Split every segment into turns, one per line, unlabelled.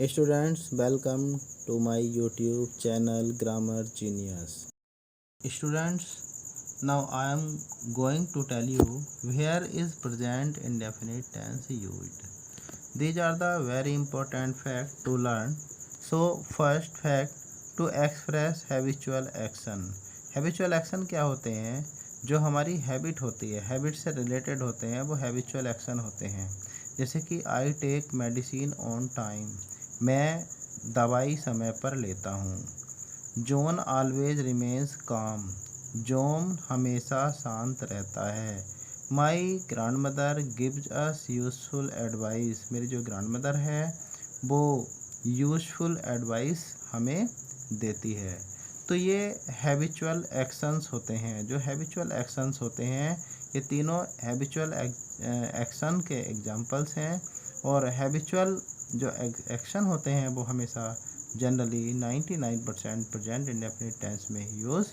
Students, welcome to my YouTube channel Grammar Genius. Students, now I am going to tell you where is present indefinite tense used. These are the very important facts to learn. So, first fact, to express habitual action. Habitual action क्या होते हैं? जो हमारी habit होती है, habit से related होते हैं, वो हैबिचुअल एक्शन होते हैं। जैसे कि I take medicine on time, मैं दवाई समय पर लेता हूँ। John always remains calm, John हमेशा शांत रहता है। My grand mother gives us useful advice, मेरी जो ग्रैंड मदर है वो यूज़फुल एडवाइस हमें देती है। तो ये हैबिचुअल एक्शंस होते हैं। जो हैबिचुअल एक्शंस होते हैं ये तीनों हैबिचुअल एक्शन के एग्जांपल्स हैं। और हैबिचुअल जो एक्शन होते हैं वो हमेशा जनरली 99% प्रेजेंट इंडेफिनिट टेंस में यूज़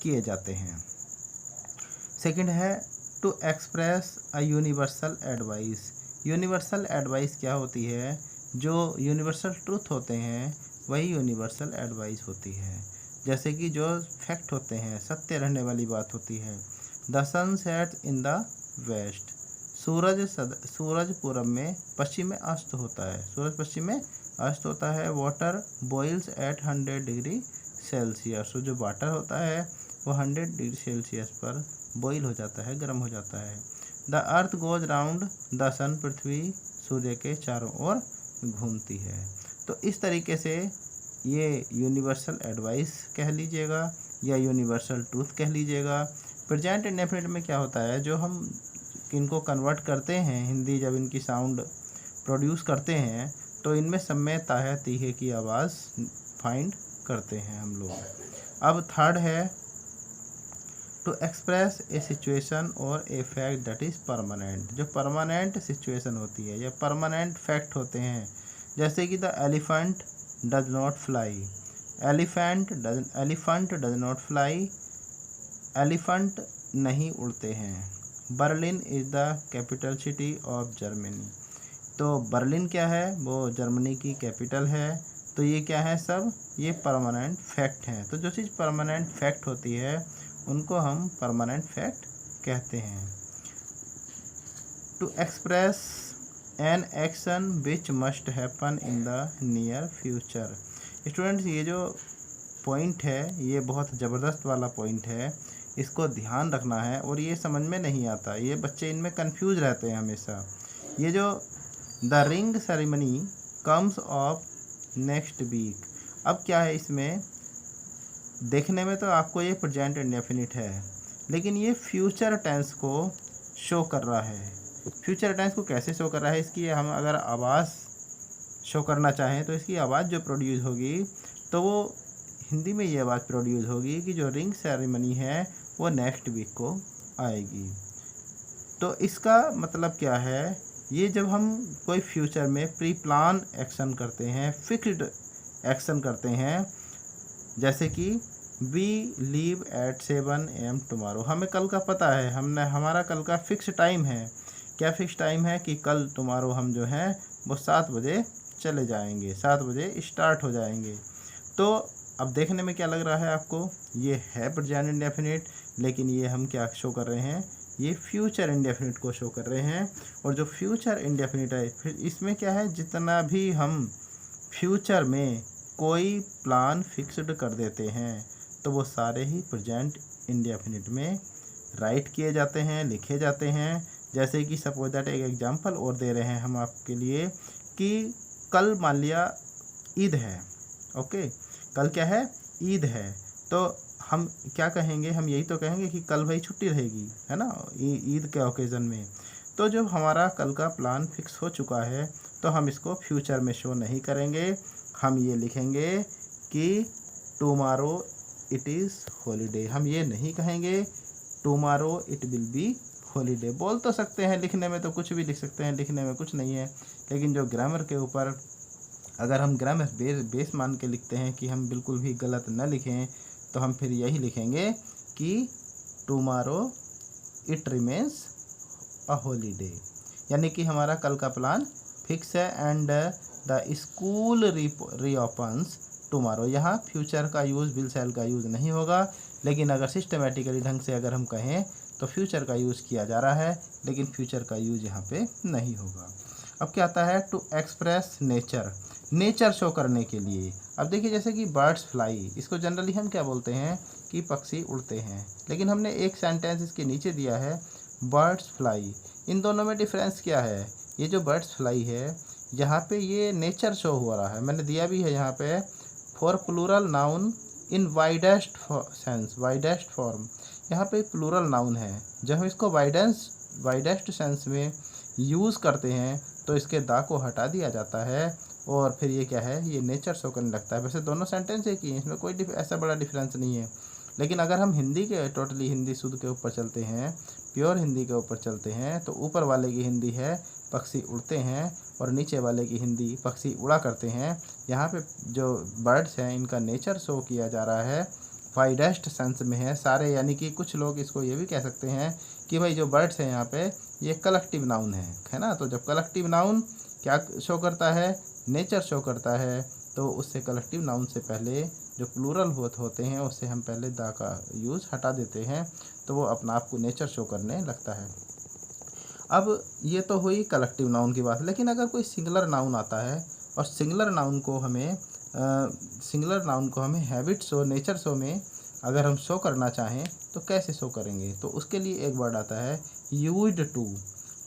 किए जाते हैं। सेकंड है to express a universal advice. Universal advice क्या होती है? जो यूनिवर्सल ट्रूथ होते हैं वही यूनिवर्सल एडवाइस होती है। जैसे कि जो फैक्ट होते हैं, सत्य रहने वाली बात होती है। The sun sets in the west, सूरज पूरब में, पश्चिम में अस्त होता है। सूरज पश्चिम में अस्त होता है। Water boils at 100 degree Celsius, जो वाटर होता है वो 100 डिग्री सेल्सियस पर बॉईल हो जाता है, गर्म हो जाता है। The earth goes round the sun, पृथ्वी सूर्य के चारों ओर घूमती है। तो इस तरीके से ये यूनिवर्सल एडवाइस कह लीजिएगा या यूनिवर्सल ट्रूथ कह लीजिएगा। प्रेजेंट इंडेफिनिट में क्या होता है? जो हम इनको कन्वर्ट करते हैं हिंदी, जब इनकी साउंड प्रोड्यूस करते हैं तो इनमें सब में ताहे तीहे की आवाज़ फाइंड करते हैं हम लोग। अब थर्ड है टू एक्सप्रेस ए सिचुएशन और a fact that is permanent. जो परमानेंट सिचुएशन होती है या परमानेंट फैक्ट होते हैं, जैसे कि the elephant does not fly, elephant does not fly, elephant नहीं उड़ते हैं। Berlin is the capital city of Germany, तो बर्लिन क्या है? वो जर्मनी की कैपिटल है। तो ये क्या है? सब ये परमानेंट फैक्ट हैं। तो जो चीज़ परमानेंट फैक्ट होती है उनको हम परमानेंट फैक्ट कहते हैं। To express an action which must happen in the near future. Students, ये जो पॉइंट है ये बहुत ज़बरदस्त वाला पॉइंट है, इसको ध्यान रखना है। और ये समझ में नहीं आता, ये बच्चे इनमें कंफ्यूज रहते हैं हमेशा। ये जो the ring ceremony comes of next week, अब क्या है इसमें? देखने में तो आपको ये प्रेजेंट इंडेफिनिट है, लेकिन ये फ्यूचर टेंस को शो कर रहा है। फ्यूचर टेंस को कैसे शो कर रहा है? इसकी हम अगर आवाज़ शो करना चाहें तो इसकी आवाज़ जो प्रोड्यूस होगी तो वो हिंदी में ये आवाज़ प्रोड्यूस होगी कि जो रिंग सेरेमनी है वो नेक्स्ट वीक को आएगी। तो इसका मतलब क्या है? ये जब हम कोई फ्यूचर में प्री प्लान एक्शन करते हैं, फिक्स्ड एक्शन करते हैं, जैसे कि we leave at 7 AM tomorrow, हमें कल का पता है, हमारा कल का फिक्स टाइम है। क्या फिक्स टाइम है? कि कल टुमारो हम जो हैं वो 7 बजे चले जाएंगे, 7 बजे स्टार्ट हो जाएंगे। तो अब देखने में क्या लग रहा है आपको? ये है प्रेजेंट इंडेफिनिट, लेकिन ये हम क्या शो कर रहे हैं? ये फ्यूचर इंडेफिनिट को शो कर रहे हैं। और जो फ्यूचर इंडेफिनिट है, फिर इसमें क्या है? जितना भी हम फ्यूचर में कोई प्लान फिक्स्ड कर देते हैं तो वो सारे ही प्रेजेंट इंडेफिनिट में राइट किए जाते हैं, लिखे जाते हैं। जैसे कि सपोज दैट एक एग्जांपल और दे रहे हैं हम आपके लिए कि कल मान लिया ईद है, ओके, कल क्या है? ईद है। तो हम क्या कहेंगे? हम यही तो कहेंगे कि कल भाई छुट्टी रहेगी, है ना, ईद के ओकेज़न में। तो जब हमारा कल का प्लान फिक्स हो चुका है तो हम इसको फ्यूचर में शो नहीं करेंगे, हम ये लिखेंगे कि टुमारो इट इज़ हॉलीडे। हम ये नहीं कहेंगे tomorrow it will be holiday. बोल तो सकते हैं, लिखने में तो कुछ भी लिख सकते हैं, लिखने में कुछ नहीं है, लेकिन जो ग्रामर के ऊपर अगर हम ग्रामर बेस मान के लिखते हैं कि हम बिल्कुल भी गलत न लिखें, तो हम फिर यही लिखेंगे कि tomorrow it remains a holiday, यानी कि हमारा कल का प्लान फिक्स है एंड द स्कूल रीओपन्स टुमारो। यहाँ फ्यूचर का यूज़, विल शैल का यूज़ नहीं होगा, लेकिन अगर सिस्टमेटिकली ढंग से अगर हम कहें तो फ्यूचर का यूज़ किया जा रहा है, लेकिन फ्यूचर का यूज़ यहाँ पे नहीं होगा। अब क्या आता है, to express nature, nature show करने के लिए। अब देखिए जैसे कि बर्ड्स फ्लाई, इसको जनरली हम क्या बोलते हैं कि पक्षी उड़ते हैं, लेकिन हमने एक सेंटेंस इसके नीचे दिया है बर्ड्स फ्लाई। इन दोनों में डिफरेंस क्या है, ये जो बर्ड्स फ्लाई है यहाँ पे ये नेचर शो हो रहा है, मैंने दिया भी है यहाँ पे for plural noun in widest sense, widest form. यहाँ पे प्लूरल नाउन है, जब हम इसको वाइडेस्ट सेंस में यूज़ करते हैं तो इसके दा को हटा दिया जाता है और फिर ये क्या है, ये नेचर शो करने लगता है। वैसे दोनों सेंटेंस एक ही हैं, इसमें कोई ऐसा बड़ा डिफरेंस नहीं है, लेकिन अगर हम हिंदी के टोटली हिंदी शुद्ध के ऊपर चलते हैं, प्योर हिंदी के ऊपर चलते हैं, तो ऊपर वाले की हिंदी है पक्षी उड़ते हैं और नीचे वाले की हिंदी पक्षी उड़ा करते हैं। यहाँ पे जो बर्ड्स हैं इनका नेचर शो किया जा रहा है, वाइडेस्ट सेंस में है सारे, यानी कि कुछ लोग इसको ये भी कह सकते हैं कि भाई जो बर्ड्स हैं यहाँ पे ये कलेक्टिव नाउन है ना। तो जब कलेक्टिव नाउन क्या शो करता है, नेचर शो करता है, तो उससे कलेक्टिव नाउन से पहले जो प्लूरल होते हैं उससे हम पहले दा का यूज़ हटा देते हैं, तो वो अपना आप को नेचर शो करने लगता है। अब ये तो हुई कलेक्टिव नाउन की बात, लेकिन अगर कोई सिंगुलर नाउन आता है और सिंगुलर नाउन को हमें हैबिट शो, नेचर शो में अगर हम शो करना चाहें तो कैसे शो करेंगे, तो उसके लिए एक वर्ड आता है यूज्ड टू।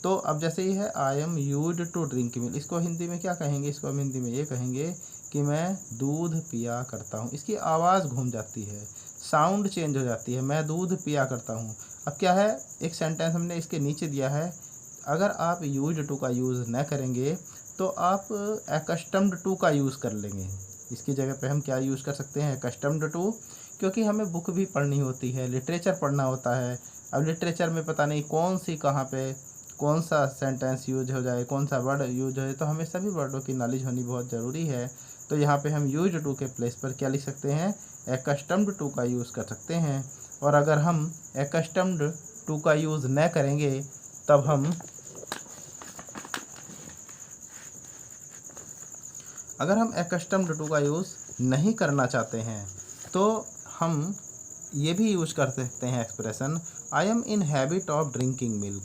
तो अब जैसे ये है I am used to drink milk, इसको हिंदी में क्या कहेंगे, इसको हम हिंदी में ये कहेंगे कि मैं दूध पिया करता हूँ। इसकी आवाज़ घूम जाती है, साउंड चेंज हो जाती है, मैं दूध पिया करता हूँ। अब क्या है, एक सेंटेंस हमने इसके नीचे दिया है, अगर आप यूज्ड टू का यूज़ न करेंगे तो आप एकस्टम्ड टू का यूज़ कर लेंगे। इसकी जगह पे हम क्या यूज़ कर सकते हैं, एकस्टम्ड टू, क्योंकि हमें बुक भी पढ़नी होती है, लिटरेचर पढ़ना होता है। अब लिटरेचर में पता नहीं कौन सी कहाँ पे कौन सा सेंटेंस यूज हो जाए, कौन सा वर्ड यूज हो जाए, तो हमें सभी वर्डों की नॉलेज होनी बहुत ज़रूरी है। तो यहाँ पे हम यूज्ड टू के प्लेस पर क्या लिख सकते हैं, एकस्टम्ड टू का यूज़ कर सकते हैं। और अगर हम एकस्टम्ड टू का यूज़ न करेंगे तब हम अगर हम एकस्टम्ड टू का यूज़ नहीं करना चाहते हैं तो हम ये भी यूज कर सकते हैं expression I am in habit of drinking milk,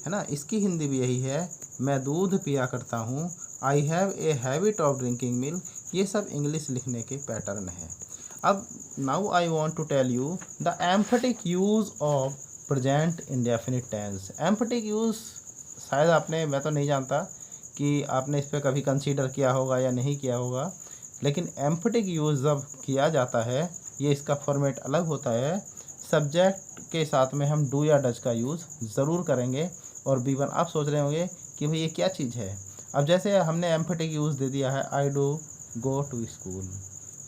है ना। इसकी हिंदी भी यही है, मैं दूध पिया करता हूँ, I have a habit of drinking milk. ये सब इंग्लिश लिखने के पैटर्न है। अब now I want to tell you the emphatic use of present indefinite tense. Emphatic use शायद आपने, मैं तो नहीं जानता कि आपने इस पर कभी कंसीडर किया होगा या नहीं किया होगा, लेकिन एम्फेटिक यूज़ जब किया जाता है, ये इसका फॉर्मेट अलग होता है। सब्जेक्ट के साथ में हम डू या डज का यूज़ ज़रूर करेंगे। और B1 आप सोच रहे होंगे कि भाई ये क्या चीज़ है। अब जैसे हमने एम्फेटिक यूज़ दे दिया है I do go to school,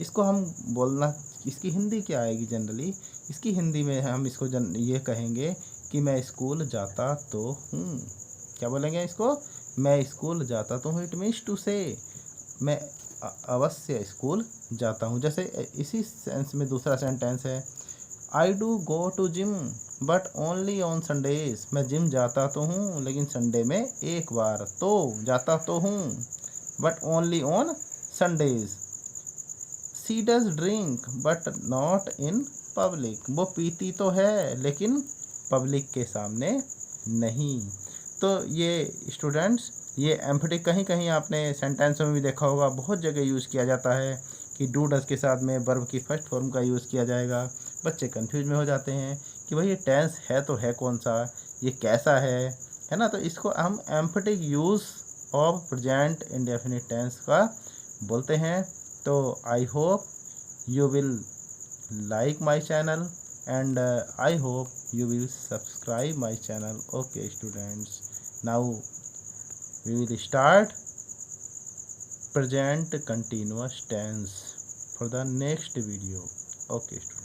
इसको हम बोलना, इसकी हिंदी क्या आएगी जनरली, इसकी हिंदी में हम इसको ये कहेंगे कि मैं स्कूल जाता तो हूँ। क्या बोलेंगे इसको, मैं स्कूल जाता तो हूँ। इट मीन्स टू से मैं अवश्य स्कूल जाता हूँ। जैसे इसी सेंस में दूसरा सेंटेंस है I do go to gym but only on Sundays, मैं जिम जाता तो हूँ लेकिन संडे में एक बार तो जाता तो हूँ, but only on Sundays. She does drink but not in public, वो पीती तो है लेकिन पब्लिक के सामने नहीं। तो ये स्टूडेंट्स, ये एम्फेटिक कहीं कहीं आपने सेंटेंस में भी देखा होगा, बहुत जगह यूज़ किया जाता है कि डू डज के साथ में वर्ब की फर्स्ट फॉर्म का यूज़ किया जाएगा। बच्चे कंफ्यूज में हो जाते हैं कि भाई ये टेंस है तो है कौन सा, ये कैसा है ना। तो इसको हम emphatic use of present indefinite tense का बोलते हैं। तो I hope you will like my channel and I hope you will subscribe my channel. Okay students, now we will start present continuous tense for the next video. Okay students.